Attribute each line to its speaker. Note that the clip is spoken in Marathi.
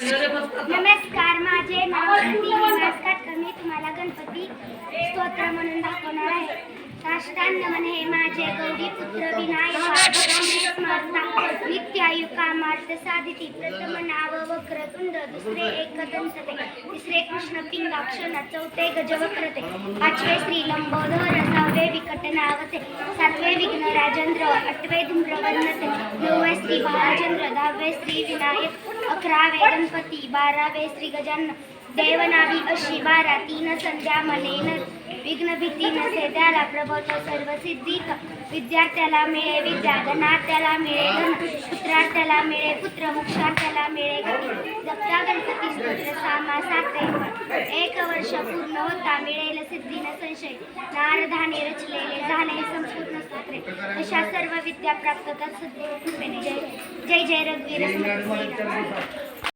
Speaker 1: नमस्कार, माझे नाव श्रुती काटकर. मी तुम्हाला गणपती स्तोत्र म्हणून दाखवणार आहे. साष्टांग नमन हे माझे गौरी पुत्र विनायका, स्मरता नित्यायु कामार्थ साधिती. प्रथम नाव वक्रतुंड, दुसरे एकदंतते, तिसरे कृष्ण पिंगाक्ष, चौथे गजवक्रते, पाचवे श्री लंबोदर, सहावे विकट नावते, सातवे विघ्न राजेंद्र, आठवे धूम्रवर्णते, नववे श्री बालचंद्र, दहावे श्री विनायक, अकरावे गणपती, बारावे श्री गजानन. देवनावी अशी 12, 3 संध्या मनेन, विघ्न भीती नसे त्याला, प्रभवतो सर्व सिद्धीत. विद्यार्थ्याला मिळे विद्या, धनार्थ्याला मिळे धन, पुत्रार्थ्याला मिळे पुत्र, मोक्षार्थ्याला मिळे गती. जपता गणपती स्तोत्र सामा सात्रे, 1 वर्ष पूर्ण होता मिळेल सिद्धी न संशय. नारदाने रचलेले झाले संपूर्ण स्तोत्रे, अशा सर्व विद्या प्राप्त कर सद्गुरू कृपेने. जय जय रघुवीर समर्थ.